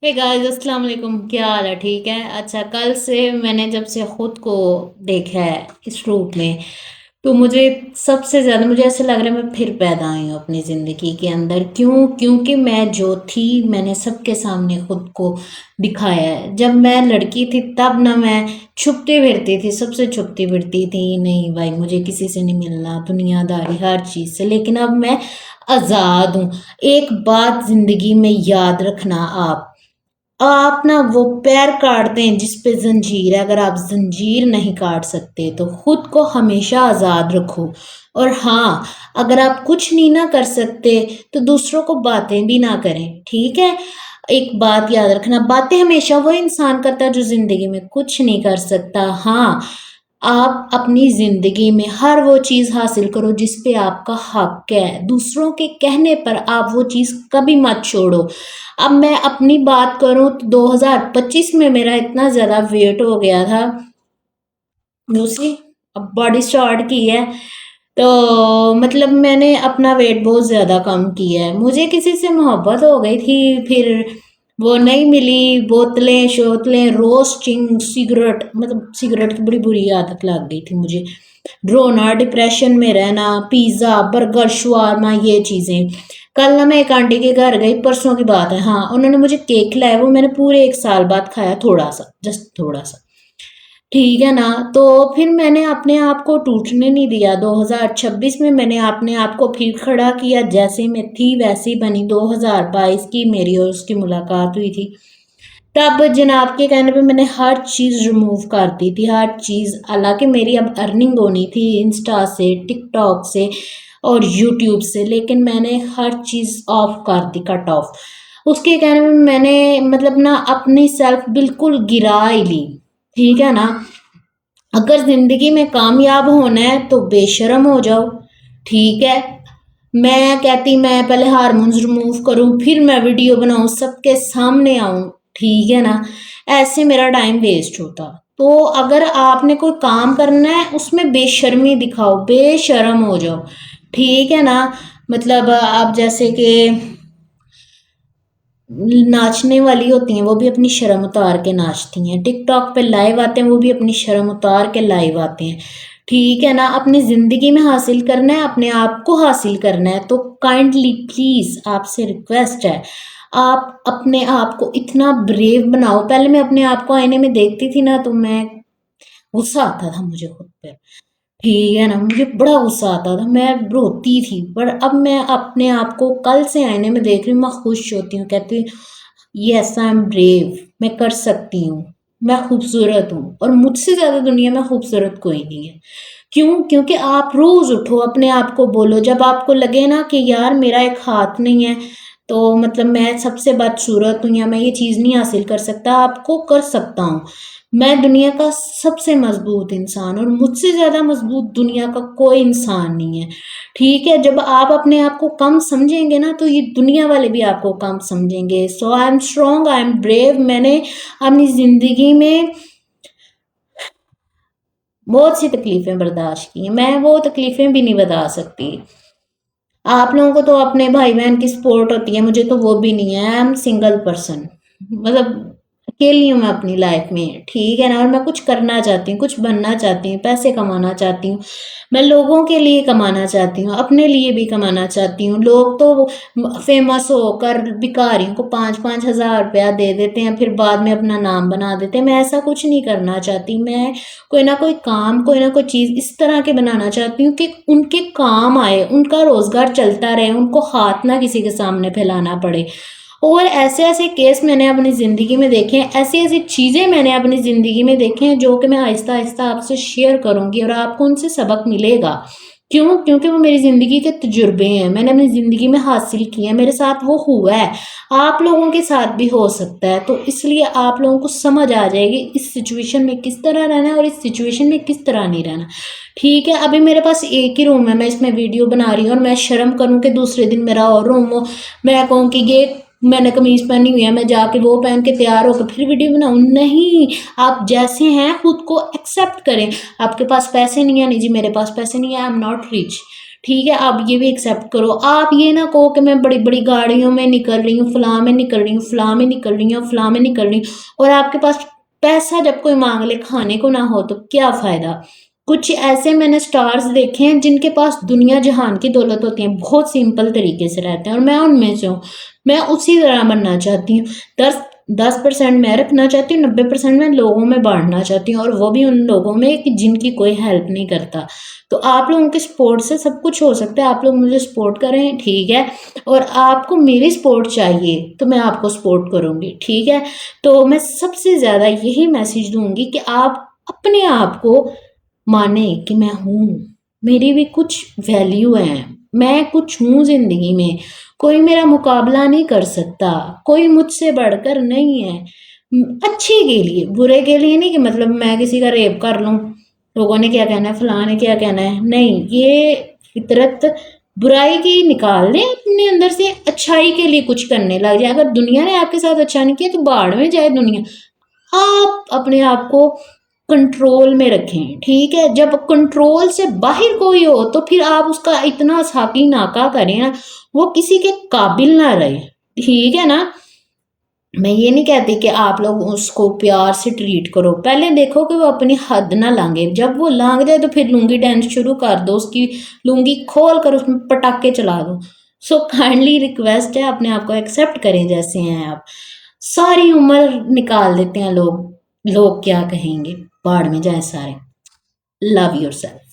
Hey guys, अस्सलाम वालेकुम। क्या हाल है? ठीक है। अच्छा, कल से मैंने जब से खुद को देखा है इस रूप में, तो मुझे सबसे ज़्यादा मुझे ऐसे लग रहा है मैं फिर पैदा आई हूँ अपनी ज़िंदगी के अंदर। क्यों? क्योंकि मैं जो थी मैंने सबके सामने खुद को दिखाया है। जब मैं लड़की थी तब ना मैं छुपती फिरती थी, सबसे छुपती फिरती थी, नहीं भाई मुझे किसी से नहीं मिलना, दुनियादारी हर चीज़ से। लेकिन अब मैं आज़ाद हूँ। एक बात ज़िंदगी में याद रखना, आप ना वो पैर काटते हैं जिस पे जंजीर है, अगर आप जंजीर नहीं काट सकते तो खुद को हमेशा आज़ाद रखो। और हाँ, अगर आप कुछ नहीं ना कर सकते तो दूसरों को बातें भी ना करें, ठीक है? एक बात याद रखना, बातें हमेशा वो इंसान करता है जो जिंदगी में कुछ नहीं कर सकता। हाँ, आप अपनी जिंदगी में हर वो चीज हासिल करो जिस पे आपका हक है। दूसरों के कहने पर आप वो चीज कभी मत छोड़ो। अब मैं अपनी बात करूं तो 2025 में मेरा इतना ज्यादा वेट हो गया था, दूसरी अब बॉडी स्टार्ट की है, तो मतलब मैंने अपना वेट बहुत ज़्यादा कम किया है। मुझे किसी से मोहब्बत हो गई थी, फिर वो नहीं मिली। बोतलें शोतलें रोस्टिंग सिगरेट, मतलब सिगरेट की बड़ी बुरी आदत लग गई थी मुझे। रोना, डिप्रेशन में रहना, पिज़्ज़ा बर्गर शवारमा ये चीज़ें। कल ना मैं एक आंटी के घर गई, परसों की बात है, हाँ, उन्होंने मुझे केक खिलाया, वो मैंने पूरे 1 साल बाद खाया, थोड़ा सा, जस्ट थोड़ा सा, ठीक है ना? तो फिर मैंने अपने आप को टूटने नहीं दिया। 2026 में मैंने अपने आप को फिर खड़ा किया, जैसे मैं थी वैसी बनी। 2022 की मेरी और उसकी मुलाकात हुई थी, तब जनाब के कहने पे मैंने हर चीज़ रिमूव कर दी थी, हर चीज़। हालांकि मेरी अब अर्निंग होनी थी इंस्टा से, टिकटॉक से और यूट्यूब से, लेकिन मैंने हर चीज़ ऑफ कर दी, कट ऑफ। उसके कहने में मैंने मतलब ना अपनी सेल्फ बिल्कुल गिरा ही ली, ठीक है ना? अगर जिंदगी में कामयाब होना है तो बेशरम हो जाओ, ठीक है? मैं कहती मैं पहले हार्मोन्स रिमूव करूं, फिर मैं वीडियो बनाऊं, सबके सामने आऊं, ठीक है ना? ऐसे मेरा टाइम वेस्ट होता। तो अगर आपने कोई काम करना है उसमें बेशर्मी दिखाओ, बेशरम हो जाओ, ठीक है ना? मतलब आप जैसे कि नाचने वाली होती हैं, वो भी अपनी शर्म उतार के नाचती हैं। टिकटॉक पे लाइव आते हैं, वो भी अपनी शर्म उतार के लाइव आते हैं, ठीक है ना? अपनी ज़िंदगी में हासिल करना है, अपने आप को हासिल करना है, तो काइंडली प्लीज़ आपसे रिक्वेस्ट है, आप अपने आप को इतना ब्रेव बनाओ। पहले मैं अपने आप को आईने में देखती थी ना तो मैं गुस्सा आता था मुझे खुद पे, ठीक है ना? मुझे बड़ा गुस्सा आता था, मैं रोती थी। पर अब मैं अपने आप को कल से आईने में देख रही हूँ, मैं खुश होती हूँ, कहती हूँ यस आई एम ब्रेव, मैं कर सकती हूँ, मैं खूबसूरत हूँ और मुझसे ज़्यादा दुनिया में खूबसूरत कोई नहीं है। क्यों? क्योंकि आप रोज़ उठो, अपने आप को बोलो, जब आपको लगे ना कि यार मेरा एक हाथ नहीं है, तो मतलब मैं सबसे बदसूरत हूँ या मैं ये चीज़ नहीं हासिल कर सकता, आपको कर सकता हूँ। मैं दुनिया का सबसे मजबूत इंसान, और मुझसे ज़्यादा मजबूत दुनिया का कोई इंसान नहीं है, ठीक है? जब आप अपने आप को कम समझेंगे ना तो ये दुनिया वाले भी आपको कम समझेंगे। So I am strong, I am brave. मैंने अपनी ज़िंदगी में बहुत सी तकलीफ़ें बर्दाश्त की हैं, मैं वो तकलीफ़ें भी नहीं बता सकती। आप लोगों को तो अपने भाई बहन की सपोर्ट होती है, मुझे तो वो भी नहीं है। आई एम सिंगल पर्सन, मतलब अकेली हूँ मैं अपनी लाइफ में, ठीक है ना? और मैं कुछ करना चाहती हूँ, कुछ बनना चाहती हूँ, पैसे कमाना चाहती हूँ। मैं लोगों के लिए कमाना चाहती हूँ, अपने लिए भी कमाना चाहती हूँ। लोग तो फेमस होकर भिखारियों को 5-5 हज़ार रुपया दे देते हैं, फिर बाद में अपना नाम बना देते हैं। मैं ऐसा कुछ नहीं करना चाहती। मैं कोई ना कोई काम, कोई ना कोई चीज़ इस तरह के बनाना चाहती हूँ कि उनके काम आए, उनका रोज़गार चलता रहे, उनको हाथ ना किसी के सामने फैलाना पड़े। और ऐसे-ऐसे केस मैंने अपनी ज़िंदगी में देखे हैं, ऐसी-ऐसी चीज़ें मैंने अपनी ज़िंदगी में देखी हैं जो कि मैं आहिस्ता-आहिस्ता आपसे शेयर करूँगी और आपको उनसे सबक मिलेगा। क्यों? क्योंकि वो मेरी ज़िंदगी के तजुर्बे हैं, मैंने अपनी ज़िंदगी में हासिल किए हैं, मेरे साथ वो हुआ है, आप लोगों के साथ भी हो सकता है। तो इसलिए आप लोगों को समझ आ जाएगी इस सिचुएशन में किस तरह रहना है और इस सिचुएशन में किस तरह नहीं रहना, ठीक है? अभी मेरे पास एक ही रूम है, मैं इसमें वीडियो बना रही हूँ और मैं शर्म करूँ कि दूसरे दिन मेरा और रूम हो, मैं कहूँ कि ये मैंने कमीज पहनी हुई है, मैं जाके वो पहन के तैयार होकर फिर वीडियो बनाऊं? नहीं, आप जैसे हैं खुद को एक्सेप्ट करें। आपके पास पैसे नहीं है, नहीं जी मेरे पास पैसे नहीं है, आई एम नॉट रिच, ٹھیک ہے آپ یہ بھی ایکسیپٹ کرو. آپ یہ نہ کہو کہ میں بڑی بڑی گاڑیوں میں نکل رہی ہوں، فلاں میں نکل رہی ہوں، فلاں میں نکل رہی ہوں، فلاں میں نکل رہی ہوں، اور آپ کے پاس پیسہ جب کوئی مانگ لے کھانے کو نہ ہو تو کیا فائدہ. کچھ ایسے میں نے سٹارز دیکھے ہیں جن کے پاس دنیا جہان کی دولت ہوتی ہے، بہت سمپل طریقے سے رہتے ہیں، اور میں ان میں سے ہوں. میں اسی طرح بننا چاہتی ہوں. 10% میں رکھنا چاہتی ہوں، 90% میں لوگوں میں بانٹنا چاہتی ہوں، اور وہ بھی ان لوگوں میں کہ جن کی کوئی ہیلپ نہیں کرتا. تو آپ لوگوں کے سپورٹ سے سب کچھ ہو سکتا ہے. آپ لوگ مجھے سپورٹ کریں، ٹھیک ہے، اور آپ کو میری سپورٹ چاہیے تو میں آپ کو سپورٹ کروں گی، ٹھیک ہے. تو میں سب سے زیادہ یہی میسیج دوں گی کہ آپ اپنے آپ کو مانیں کہ میں ہوں، میری بھی کچھ ویلیو ہے، میں کچھ ہوں زندگی میں، کوئی میرا مقابلہ نہیں کر سکتا، کوئی مجھ سے بڑھ کر نہیں ہے. اچھے کے لیے، برے کے لیے نہیں کہ مطلب میں کسی کا ریپ کر لوں، لوگوں نے کیا کہنا ہے، فلاں نے کیا کہنا ہے. نہیں، یہ فطرت برائی کی نکال دیں اپنے اندر سے، اچھائی کے لیے کچھ کرنے لگ جائے. اگر دنیا نے آپ کے ساتھ اچھا نہیں کیا تو باڑ میں جائے دنیا. آپ اپنے آپ کو کنٹرول میں رکھیں، ٹھیک ہے. جب کنٹرول سے باہر کوئی ہو تو پھر آپ اس کا اتنا ساکی ناکا کریں نا، وہ کسی کے قابل نہ رہے، ٹھیک ہے نا. میں یہ نہیں کہتی کہ آپ لوگ اس کو پیار سے ٹریٹ کرو، پہلے دیکھو کہ وہ اپنی حد نہ لانگے. جب وہ لانگ جائے تو پھر لنگی ڈانس شروع کر دو، اس کی لنگی کھول کر اس میں پٹاخے چلا دو. سو کائنڈلی ریکویسٹ ہے اپنے آپ کو ایکسیپٹ کریں جیسے ہیں آپ. ساری عمر نکال دیتے ہیں لوگ کیا کہیں گے، باڑ میں جائیں سارے. Love your self.